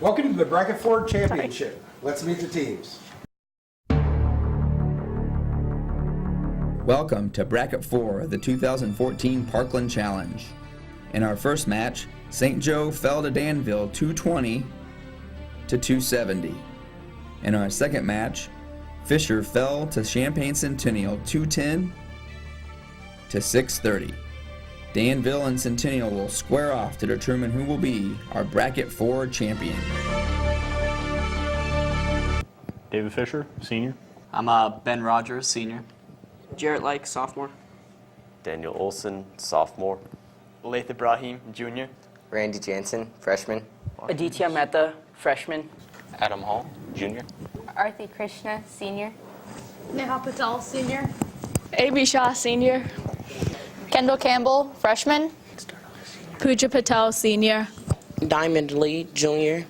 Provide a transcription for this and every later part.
Welcome to the Bracket 4 Championship. Let's meet the teams. Welcome to Bracket 4 of the 2014 Parkland Challenge. In our first match, St. Joe fell to Danville 220 to 270. In our second match, Fisher fell to Champaign Centennial 210 to 630. Danville and Centennial will square off to determine who will be our Bracket 4 champion. David Fisher, senior. I'm Ben Rogers, senior. Jarrett Like, sophomore. Daniel Olson, sophomore. Laith Ibrahim, junior. Randy Jansen, freshman. Aditya Mehta, freshman. Adam Hall, junior. Arthi Krishna, senior. Neha Patel, senior. A.B. Shah, senior. Kendall Campbell, freshman. Pooja Patel, senior. Diamond Lee, junior.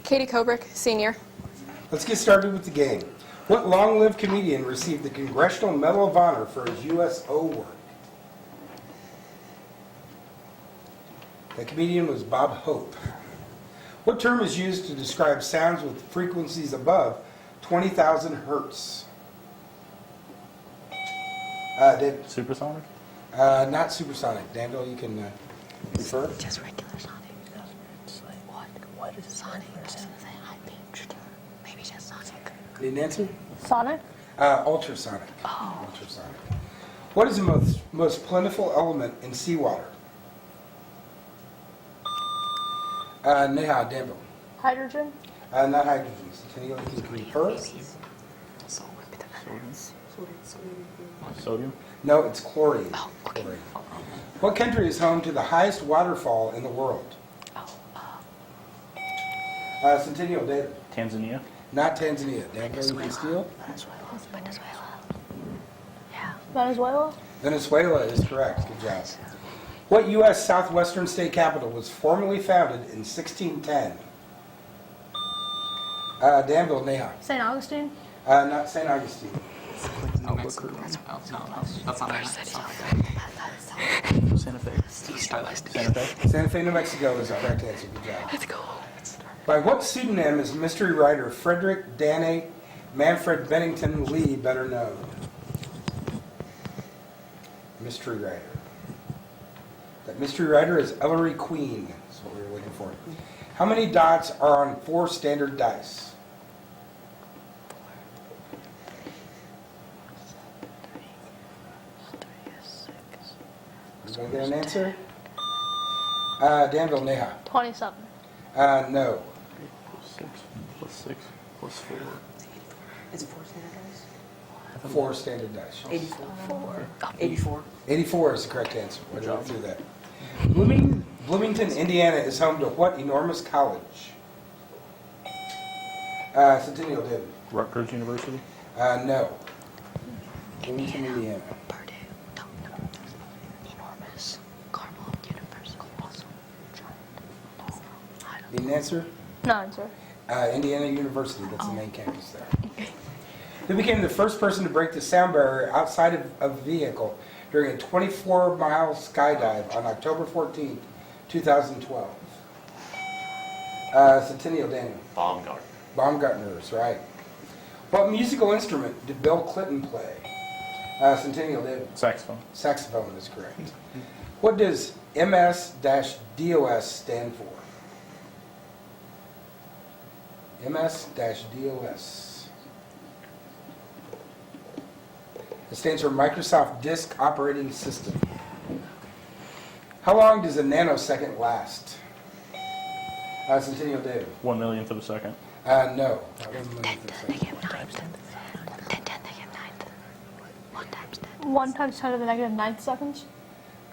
Katie Kobrick, senior. Let's get started with the game. What long-lived comedian received the Congressional Medal of Honor for his USO work? The comedian was Bob Hope. What term is used to describe sounds with frequencies above 20,000 hertz? David? Supersonic? Not supersonic. Danville, you can refer. Just regular sonic. What is sonic? High pitched. Maybe just sonic. Need an answer? Sonic. Ultrasonic. Oh. Ultrasonic. What is the most plentiful element in seawater? Neha, Danville. Hydrogen. Not hydrogen. Centennial, you can refer. Sodium? No, it's chlorine. Oh, okay. Chlorine. What country is home to the highest waterfall in the world? Centennial, David. Tanzania? Not Tanzania. Danville, you can steal. Venezuela. Yeah. Venezuela. Venezuela is correct. Good job. What U.S. southwestern state capital was formally founded in 1610? Danville, Neha. St. Augustine. Not St. Augustine. New Mexico. Oh, no, that's not Santa Fe? Santa Fe? Santa Fe, New Mexico is the correct answer. Good job. Let's go. By what pseudonym is mystery writer Frederick Dane Manfred Bennington Lee better known? Mystery writer. That mystery writer is Ellery Queen. That's what we were looking for. How many dots are on 4 standard dice? Going to get an answer? Danville, Neha. 27. No. 6 plus 6 plus 4. Is it 4 standard dice? 4 standard dice. 84. 84. 84 is the correct answer. Why did I do that? Bloomington, Indiana is home to what enormous college? Centennial, David. Rutgers University? No. Bloomington, Indiana. Purdue. No. Enormous. Carmel University. Awesome. Need an answer? No, sir. Indiana University. That's the main campus there. Who became the first person to break the sound barrier outside of a vehicle during a 24-mile skydive on October 14, 2012? Centennial, Daniel. Baumgartner. Baumgartner is right. What musical instrument did Bill Clinton play? Centennial, David. Saxophone. Saxophone is correct. What does MS-DOS stand for? MS-DOS. It stands for Microsoft Disk Operating System. How long does a nanosecond last? Centennial, David. 1 millionth of a second. No. That wasn't the second. 1 times 10 to the negative 9 seconds.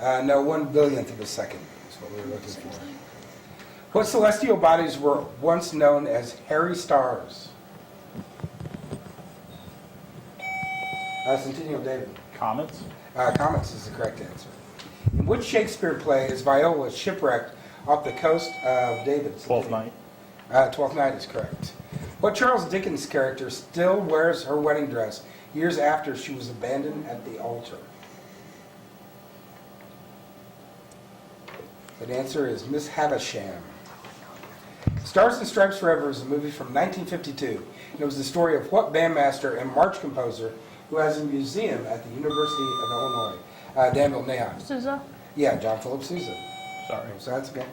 No, 1 billionth of a second is what we were looking for. What celestial bodies were once known as hairy stars? Centennial, David. Comets? Comets is the correct answer. In which Shakespeare play is Viola shipwrecked off the coast of David? Twelfth Night. Twelfth Night is correct. What Charles Dickens character still wears her wedding dress years after she was abandoned at the altar? The answer is Miss Havisham. Stars and Stripes Forever is a movie from 1952, and it was the story of what bandmaster and march composer who has a museum at the University of Illinois, Danville, Neha. Sousa. Yeah, John Philip Sousa. Sorry. So that's okay.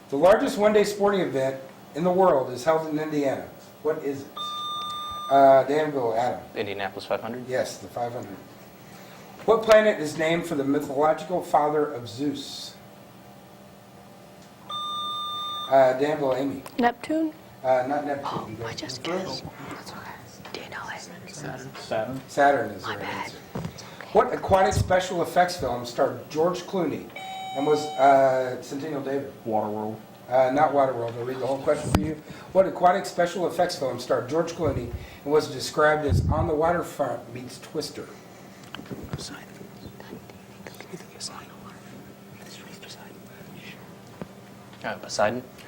The largest one-day sporting event in the world is held in Indiana. What is it? Danville, Adam. Indianapolis 500. Yes, the 500. What planet is named for the mythological father of Zeus? Danville, Amy. Neptune. Not Neptune. I just guessed. That's okay. Do you know it? Saturn. Saturn is the right answer. What aquatic special effects film starred George Clooney and was Centennial David? Waterworld. Not Waterworld. I'll read the whole question for you. What aquatic special effects film starred George Clooney and was described as On the Waterfront meets Twister? Poseidon.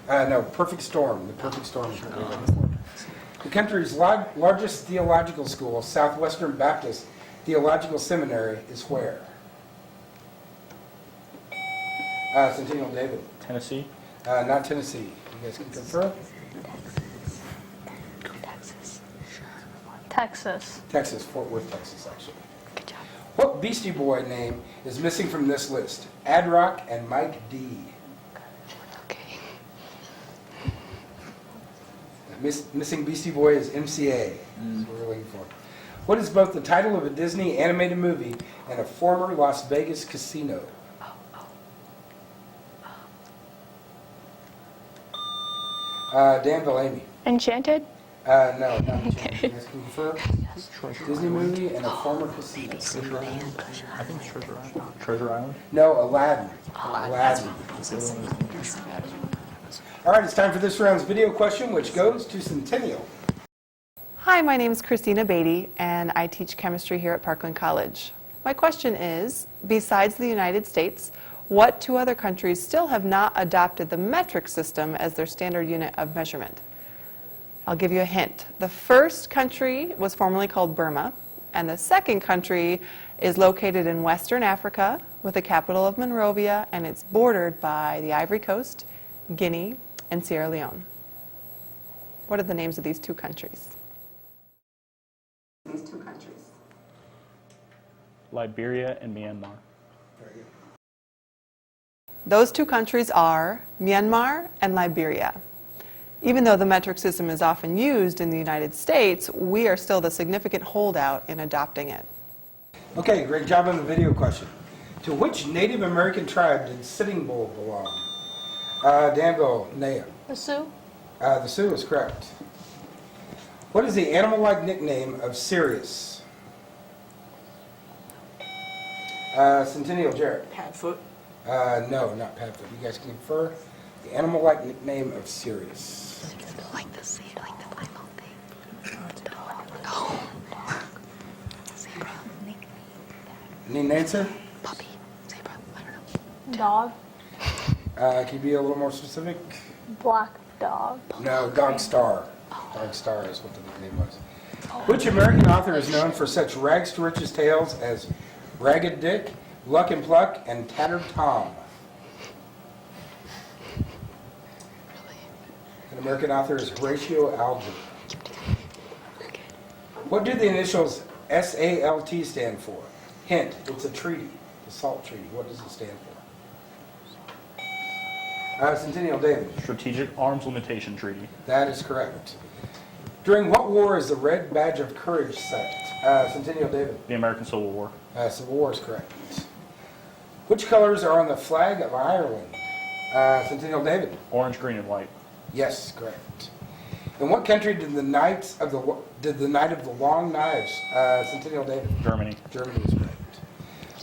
No, Perfect Storm. The Perfect Storm is what we're looking for. The country's largest theological school, Southwestern Baptist Theological Seminary, is where? Centennial David. Tennessee. Not Tennessee. You guys can confirm? Texas. Texas. Texas, Fort Worth, Texas, actually. Good job. What Beastie Boy name is missing from this list? Ad Rock and Mike D. Okay. Missing Beastie Boy is MCA. That's what we're looking for. What is both the title of a Disney animated movie and a former Las Vegas casino? Danville, Amy. Enchanted. No, not Enchanted. You guys can confirm? Disney movie and a former casino. I think Treasure Island. Treasure Island. No, Aladdin. Aladdin. All right, it's time for this round's video question, which goes to Centennial. Hi, my name is Christina Beatty, and I teach chemistry here at Parkland College. My question is, besides the United States, what two other countries still have not adopted the metric system as their standard unit of measurement? I'll give you a hint. The first country was formerly called Burma, and the second country is located in Western Africa with the capital of Monrovia, and it's bordered by the Ivory Coast, Guinea, and Sierra Leone. What are the names of these two countries? Liberia and Myanmar. Those two countries are Myanmar and Liberia. Even though the metric system is often used in the United States, we are still the significant holdout in adopting it. Okay, great job on the video question. To which Native American tribe did Sitting Bull belong? Danville, Naya. The Sioux. The Sioux is correct. What is the animal-like nickname of Sirius? Centennial, Jarrett. Padfoot. No, not Padfoot. You guys can infer the animal-like nickname of Sirius. Like the sea, like the Bible thing. No. Zebra. Need an answer? Puppy. Zebra. I don't know. Dog. Can you be a little more specific? Black dog. No, Dog Star. Dog Star is what the nickname was. Which American author is known for such rags to riches tales as Ragged Dick, Luck and Pluck, and Tattered Tom? An American author is Horatio Alger. What do the initials SALT stand for? Hint, it's a treaty, the SALT Treaty. What does it stand for? Centennial, David. Strategic Arms Limitation Treaty. That is correct. During what war is the Red Badge of Courage set? Centennial, David. The American Civil War. Civil War is correct. Which colors are on the flag of Ireland? Centennial, David. Orange, green, and white. Yes, correct. In what country did the Night of the Long Knives? Centennial, David. Germany. Germany is correct.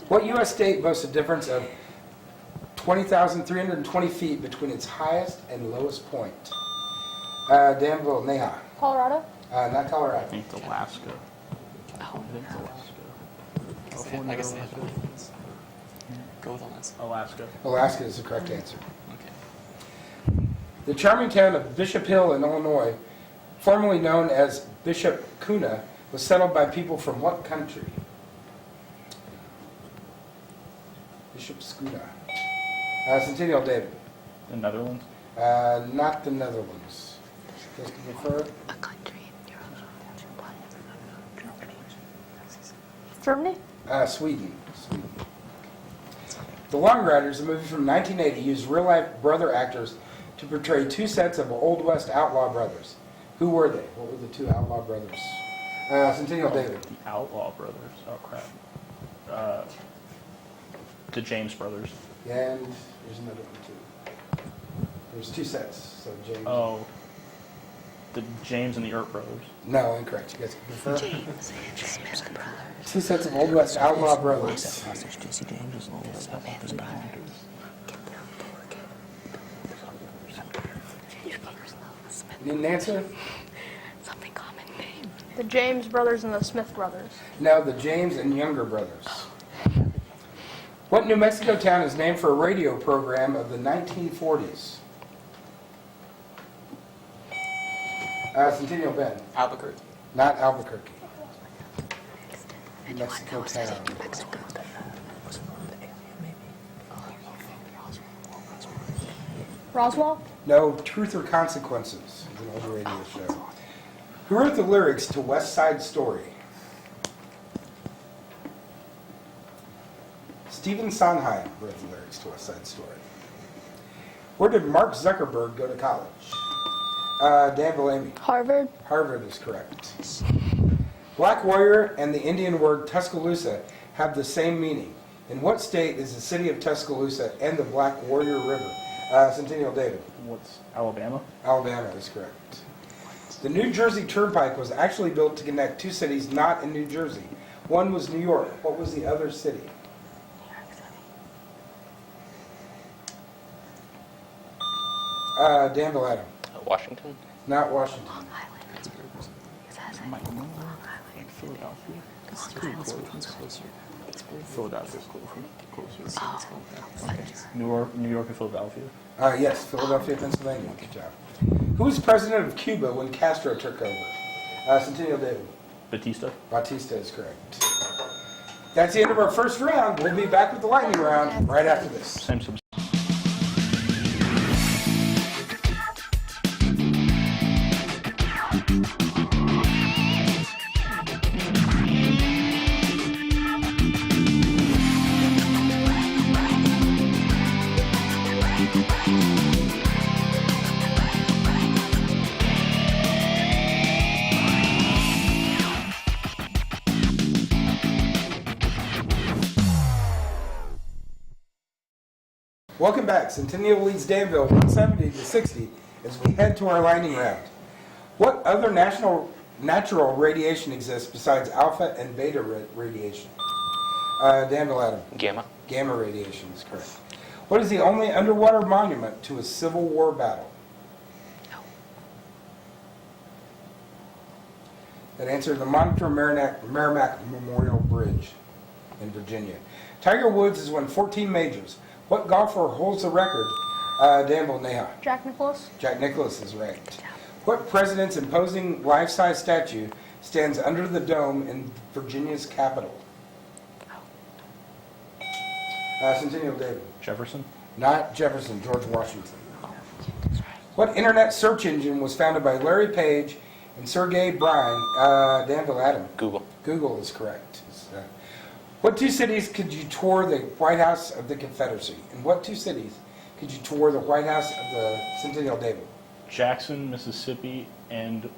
What U.S. state boasts a difference of 20,320 feet between its highest and lowest point? Danville, Neha. Colorado. Not Colorado. I think it's Alaska. Oh, I think it's Alaska. I guess they have go with Alaska. Alaska. Alaska is the correct answer. Okay. The charming town of Bishop Hill in Illinois, formerly known as Bishop Kuna, was settled by people from what country? Bishop Kuna. Centennial, David. The Netherlands. Not the Netherlands. Just to confirm. A country. Germany? Sweden. The Long Riders, a movie from 1980, used real-life brother actors to portray two sets of Old West outlaw brothers. Who were they? What were the two outlaw brothers? Centennial David. The Outlaw Brothers. Oh, crap. The James Brothers. And there's another one, too. There's two sets, so James. Oh. The James and the Earp Brothers. No, incorrect. You guys can confirm. James and Smith brothers. Two sets of Old West outlaw brothers. Jesse James is all this stuff. Need an answer? Something common name. The James brothers and the Smith brothers. No, the James and Younger brothers. What New Mexico town is named for a radio program of the 1940s? Centennial Ben. Albuquerque. Not Albuquerque. New Mexico town. Roswell? No, Truth or Consequences. It's an old radio show. Who wrote the lyrics to West Side Story? Stephen Sondheim wrote the lyrics to West Side Story. Where did Mark Zuckerberg go to college? Danville Amy. Harvard? Harvard is correct. Black Warrior and the Indian word Tuscaloosa have the same meaning. In what state is the city of Tuscaloosa and the Black Warrior River? Centennial David. What's Alabama? Alabama is correct. The New Jersey Turnpike was actually built to connect two cities not in New Jersey. One was New York. What was the other city? Danville Adam. Washington? Not Washington. Philadelphia's closer. New York and Philadelphia. Yes, Philadelphia, Pennsylvania. Good job. Who was president of Cuba when Castro took over? Centennial David. Batista. Batista is correct. That's the end of our first round. We'll be back with the lightning round right after this. Same subject. Welcome back. Centennial leads Danville 170 to 60 as we head to our lightning round. What other natural radiation exists besides alpha and beta radiation? Danville Adam. Gamma? Gamma radiation is correct. What is the only underwater monument to a Civil War battle? That answer, the Monitor Merrimack Memorial Bridge in Virginia. Tiger Woods has won 14 majors. What golfer holds the record? Danville Neha. Jack Nicklaus? Jack Nicklaus is right. What president's imposing life-size statue stands under the dome in Virginia's capital? Centennial David. Jefferson. Not Jefferson, George Washington. What internet search engine was founded by Larry Page and Sergey Brin? Danville Adam. Google. Google is correct. What two cities could you tour the White House of the Confederacy? In what two cities could you tour the White House of the Centennial David? Jackson, Mississippi, and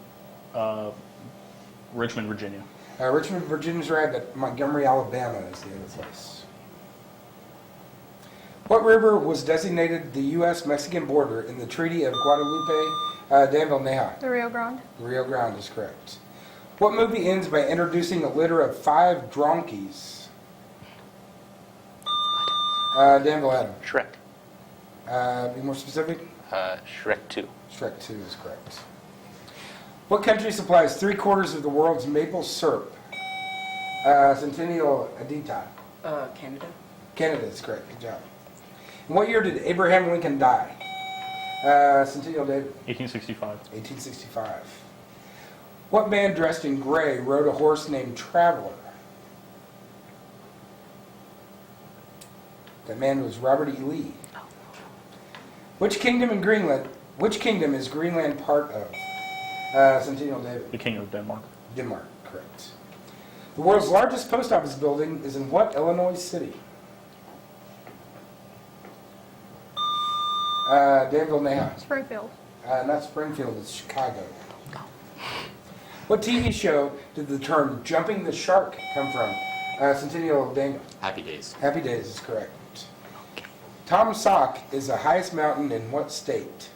Richmond, Virginia. Richmond, Virginia's right, but Montgomery, Alabama is the other place. What river was designated the U.S.-Mexican border in the Treaty of Guadalupe? Danville Neha. The Rio Grande? The Rio Grande is correct. What movie ends by introducing a litter of 5 donkeys? Danville Adam. Shrek. Be more specific? Shrek 2. Shrek 2 is correct. What country supplies 3/4 of the world's maple syrup? Centennial Adita. Canada? Canada is correct. Good job. In what year did Abraham Lincoln die? Centennial David. 1865. 1865. What man dressed in gray rode a horse named Traveler? That man was Robert E. Lee. Which kingdom in Greenland? Which kingdom is Greenland part of? Centennial David. The King of Denmark. Denmark, correct. The world's largest post office building is in what Illinois city? Danville, Neha. Springfield. Not Springfield, it's Chicago. What TV show did the term jumping the shark come from? Centennial Daniel. Happy Days. Happy Days is correct. Tom Sock is the highest mountain in what state?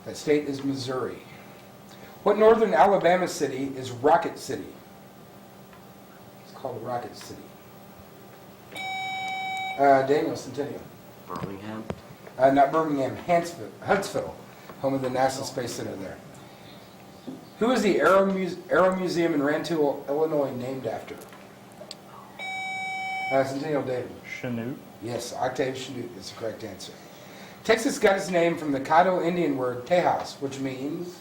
That state is Missouri. What northern Alabama city is Rocket City? It's called Rocket City. Daniel, Centennial. Birmingham. Not Birmingham, Huntsville, home of the NASA Space Center there. Who is the Aero Museum in Rantoul, Illinois, named after? Centennial David. Chanute. Yes, Octave Chanute is the correct answer. Texas got its name from the Caddo Indian word Tejas, which means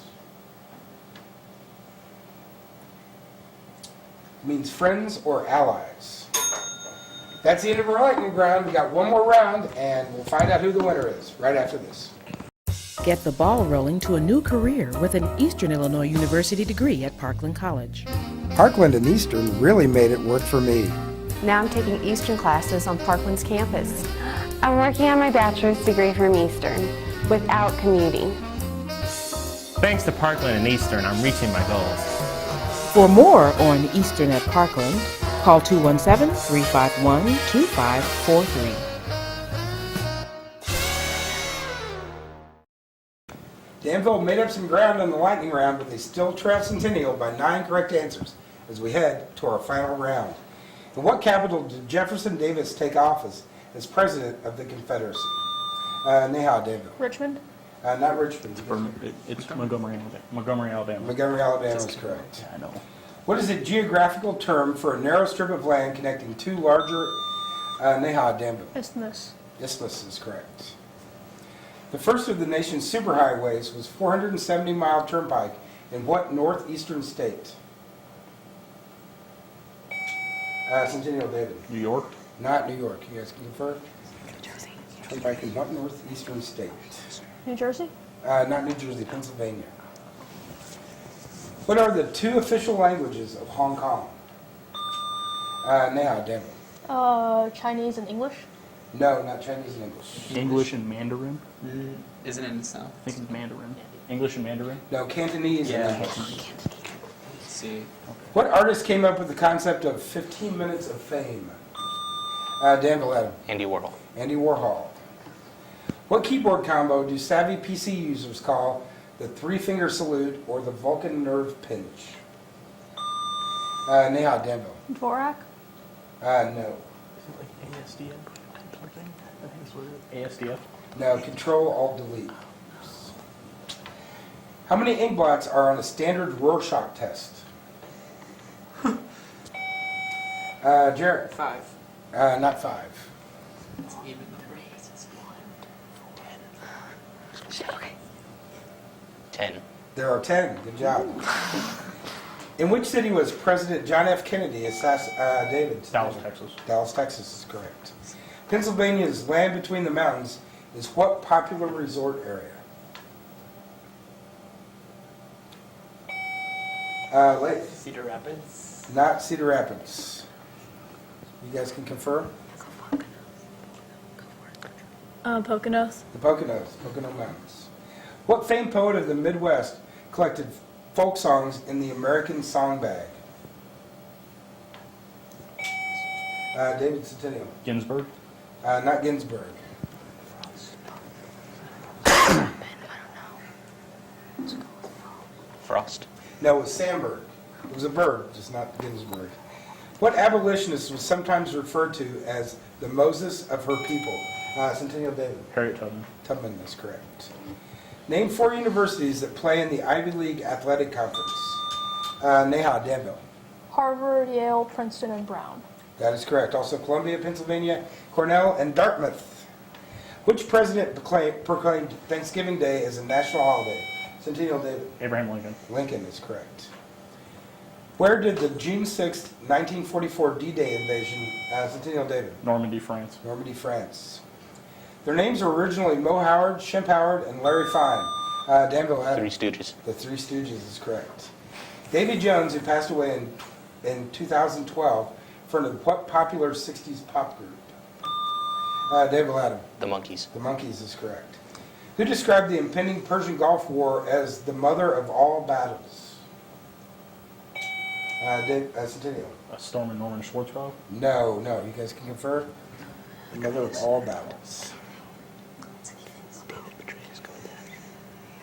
friends or allies. That's the end of our lightning round. We got one more round, and we'll find out who the winner is right after this. Get the ball rolling to a new career with an Eastern Illinois University degree at Parkland College. Parkland and Eastern really made it work for me. Now I'm taking Eastern classes on Parkland's campus. I'm working on my bachelor's degree from Eastern without commuting. Thanks to Parkland and Eastern, I'm reaching my goals. For more on Eastern at Parkland, call 217-351-2543. Danville made up some ground on the lightning round, but they still trail Centennial by 9 correct answers as we head to our final round. In what capital did Jefferson Davis take office as president of the Confederacy? Neha, Danville. Richmond. Not Richmond. It's Montgomery, Alabama. Montgomery, Alabama is correct. Yeah, I know. What is a geographical term for a narrow strip of land connecting two larger, Neha, Danville? Isthmus. Isthmus is correct. The first of the nation's superhighways was 470-mile turnpike in what northeastern state? Centennial David. New York. Not New York. You guys can confirm? New Jersey. Turnpike in what northeastern state? New Jersey. Not New Jersey, Pennsylvania. What are the 2 official languages of Hong Kong? Now, Danville. Chinese and English. No, not Chinese and English. English and Mandarin. Isn't it in the South? I think it's Mandarin. English and Mandarin. No, Cantonese and English. Let's see. What artist came up with the concept of 15 minutes of fame? Danville, Adam. Andy Warhol. Andy Warhol. What keyboard combo do savvy PC users call the 3-finger salute or the Vulcan nerve pinch? Neha, Danville. Dvorak. No. Like ASDF something? I think it's what it is. ASDF. No, Control Alt Delete. How many ink blots are on a standard Rorschach test? Jared. 5. Not 5. It's even number. 10. There are 10. Good job. In which city was President John F. Kennedy assassinated? Dallas, Texas. Dallas, Texas is correct. Pennsylvania's land between the mountains is what popular resort area? Lake. Cedar Rapids. Not Cedar Rapids. You guys can confirm? Poconos. The Poconos, Pocono Mountains. What famed poet of the Midwest collected folk songs in the American Song Bag? David Centennial. Ginsburg. Not Ginsburg. Frost. No, it was Sandburg. It was a bird, just not Ginsburg. What abolitionist was sometimes referred to as the Moses of her people? Centennial David. Harriet Tubman. Tubman is correct. Name 4 universities that play in the Ivy League Athletic Conference. Neha, Danville. Harvard, Yale, Princeton, and Brown. That is correct. Also Columbia, Pennsylvania, Cornell, and Dartmouth. Which president proclaimed Thanksgiving Day as a national holiday? Centennial David. Abraham Lincoln. Lincoln is correct. Where did the June 6, 1944 D-Day invasion, Centennial David? Normandy, France. Normandy, France. Their names were originally Mo Howard, Shemp Howard, and Larry Fine. Danville Adam. Three Stooges. The Three Stooges is correct. Davy Jones, who passed away in 2012, fronted what popular 60s pop group? Danville Adam. The Monkees. The Monkees is correct. Who described the impending Persian Gulf War as the mother of all battles? Centennial. Storm Norman Schwarzkopf. No. You guys can confer? The mother of all battles.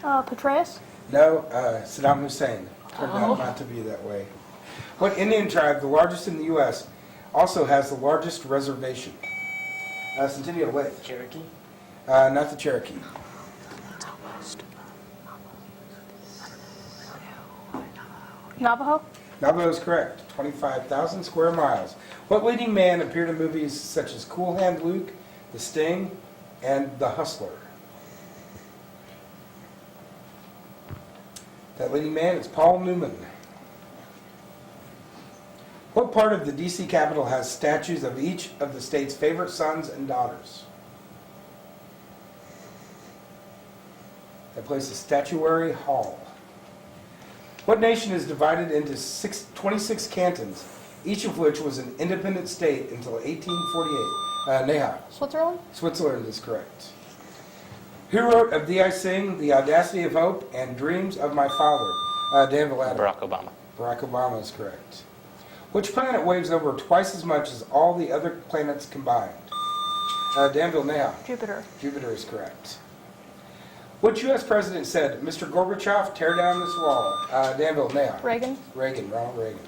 Petraeus? No, Saddam Hussein. Turned out not to be that way. What Indian tribe, the largest in the U.S., also has the largest reservation? Centennial Lake. Cherokee? Not the Cherokee. Navajo? Navajo is correct. 25,000 square miles. What leading man appeared in movies such as Cool Hand Luke, The Sting, and The Hustler? That leading man is Paul Newman. What part of the D.C. Capitol has statues of each of the state's favorite sons and daughters? That place is Statuary Hall. What nation is divided into 26 cantons, each of which was an independent state until 1848? Neha. Switzerland? Switzerland is correct. Who wrote Of Thee I Sing, The Audacity of Hope, and Dreams of My Father? Danville Adam. Barack Obama. Barack Obama is correct. Which planet weighs over twice as much as all the other planets combined? Danville, Neha. Jupiter. Jupiter is correct. Which U.S. president said, Mr. Gorbachev, tear down this wall? Danville, Neha. Reagan. Reagan, Ronald Reagan.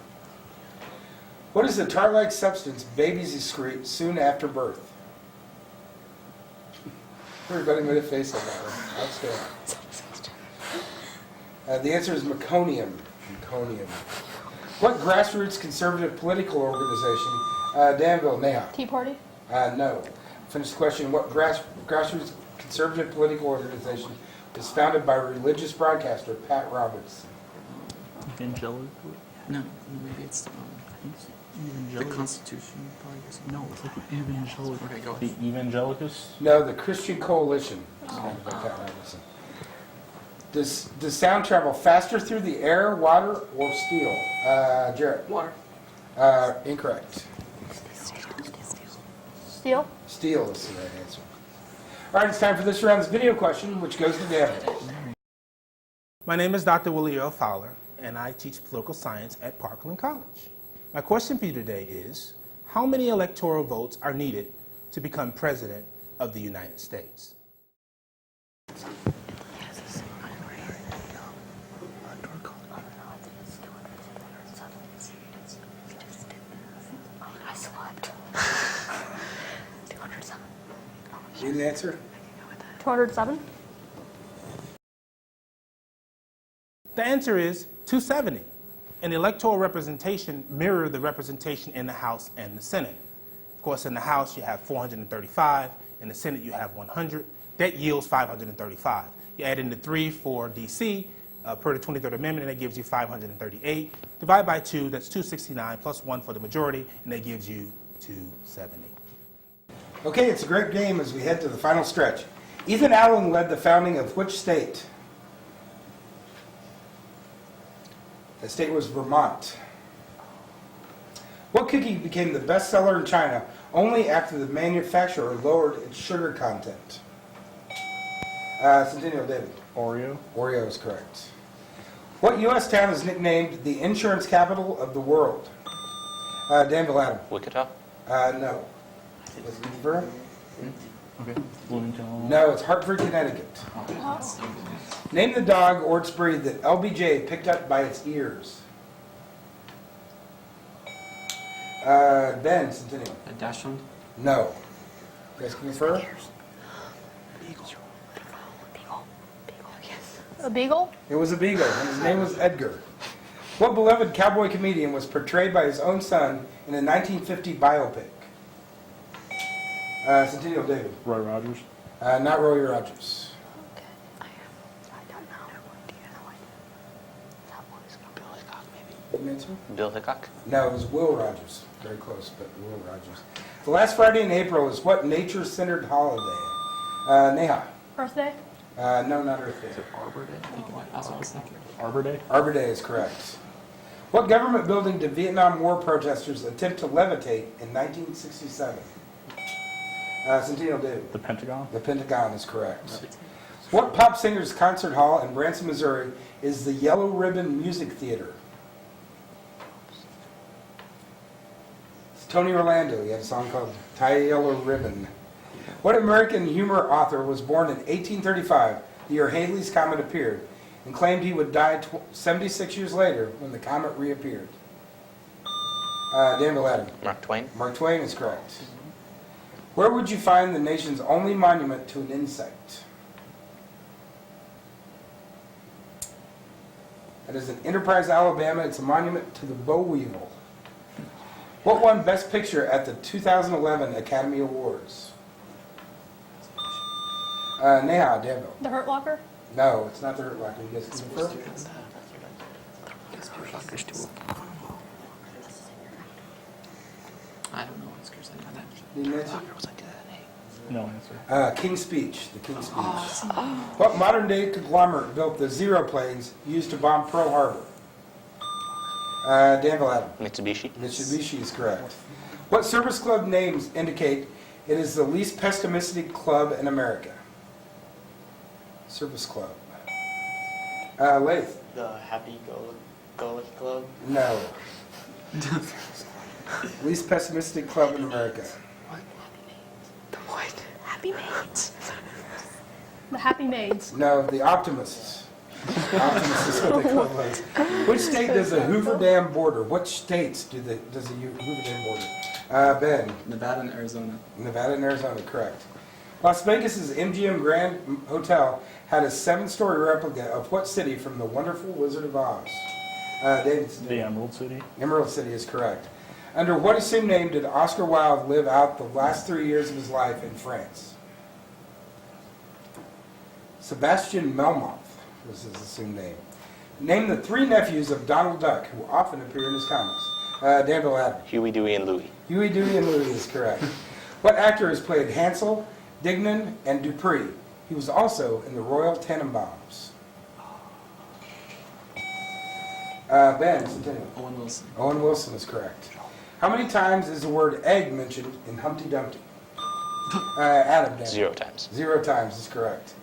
What is the tar-like substance babies excrete soon after birth? Everybody made a face on that one. Outstanding. The answer is meconium. Meconium. What grassroots conservative political organization? Danville, Neha. Tea Party? No. Finish the question. What grassroots conservative political organization was founded by religious broadcaster Pat Robertson? Evangelical. No, maybe it's the Constitution Party or something. No, it's like the evangelical. Okay, go The ahead. Evangelicus. No, the Christian Coalition was founded by Pat Robertson. Does sound travel faster through the air, water, or steel? Jarrett. Water. Incorrect. Steel? Steel is the right answer. All right, it's time for this round's video question, which goes to Danville. My name is Dr. Willie L. Fowler, and I teach political science at Parkland College. My question for you today is, how many electoral votes are needed to become President of the United States? I slept. 207. Need an answer? 207? The answer is 270. And electoral representation mirror the representation in the House and the Senate. Of course, in the House you have 435, in the Senate you have 100. That yields 535. You add in the 3 for D.C. Per the 23rd Amendment, and that gives you 538. Divide by 2, that's 269, plus 1 for the majority, and that gives you 270. Okay, it's a great game as we head to the final stretch. Ethan Allen led the founding of which state? The state was Vermont. What cookie became the bestseller in China only after the manufacturer lowered its sugar content? Centennial David. Oreo. Oreo is correct. What U.S. town is nicknamed the insurance capital of the world? Danville Adam. Wichita. No. Was it Vera? Okay. Bloomington. No, it's Hartford, Connecticut. Name the dog or its breed that LBJ picked up by its ears. Ben, Centennial. A Dachshund? No. You guys can confirm? A beagle? It was a beagle, and his name was Edgar. What beloved cowboy comedian was portrayed by his own son in a 1950 biopic? Centennial David. Roy Rogers. Not Roy Rogers. What, Mitchell? Bill Hickok. No, it was Will Rogers. Very close, but Will Rogers. The last Friday in April is what nature-centered holiday? Neha. Earth Day? No, not Earth Day. Arbor Day? That's what I was thinking. Arbor Day? Arbor Day is correct. What government building did Vietnam War protesters attempt to levitate in 1967? Centennial David. The Pentagon? The Pentagon is correct. What pop singer's concert hall in Branson, Missouri is the Yellow Ribbon Music Theater? It's Tony Orlando. He had a song called Tie a Yellow Ribbon. What American humor author was born in 1835, the year Halley's Comet appeared, and claimed he would die 76 years later when the comet reappeared? Danville Adam. Mark Twain. Mark Twain is correct. Where would you find the nation's only monument to an insect? That is in Enterprise, Alabama. It's a monument to the boll weevil. What won Best Picture at the 2011 Academy Awards? Neha, Danville. The Hurt Locker? No, it's not the Hurt Locker. You guys can confirm? I don't know. It's because I know that. Did you mention? Where was I do that name? No answer. King's Speech, the King's Speech. What modern-day conglomerate built the Zero planes used to bomb Pearl Harbor? Danville Adam. Mitsubishi. Mitsubishi is correct. What service club names indicate it is the least pessimistic club in America? Service club. Lath. The Happy Go Lucky Club? No. Least pessimistic club in America. The what? Happy Maids. The Happy Maids. No, the Optimists. Optimists is what the club was. Which state does the Hoover Dam border? What states does the Hoover Dam border? Ben. Nevada and Arizona. Nevada and Arizona, correct. Las Vegas' MGM Grand Hotel had a 7-story replica of what city from The Wonderful Wizard of Oz? Davidson. The Emerald City. Emerald City is correct. Under what assumed name did Oscar Wilde live out the last 3 years of his life in France? Sebastian Melmoth was his assumed name. Name the 3 nephews of Donald Duck who often appear in his comics. Danville Adam. Huey, Dewey, and Louie. Huey, Dewey, and Louie is correct. What actor has played Hansel, Dignan, and Dupree? He was also in the Royal Tenenbaums. Ben, Centennial. Owen Wilson. Owen Wilson is correct. How many times is the word egg mentioned in Humpty Dumpty? Adam. Dan. 0 times. 0 times is correct.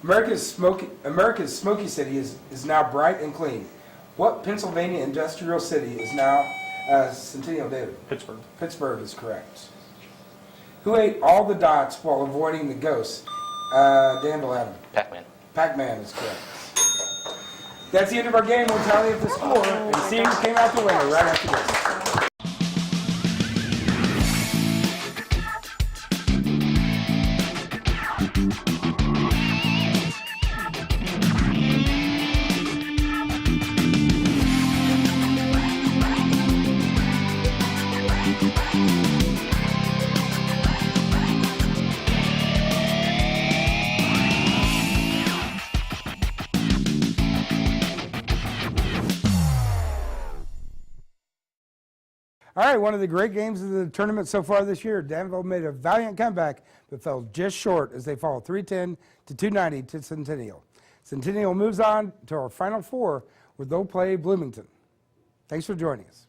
America's smoky city is now bright and clean. What Pennsylvania industrial city is now Centennial David? Pittsburgh. Pittsburgh is correct. Who ate all the dots while avoiding the ghosts? Danville Adam. Pac-Man. Pac-Man is correct. That's the end of our game. We'll tally up the score and see who came out the winner right after this. All right, one of the great games of the tournament so far this year. Danville made a valiant comeback, but fell just short as they fall 310 to 290 to Centennial. Centennial moves on to our Final Four, where they'll play Bloomington. Thanks for joining us.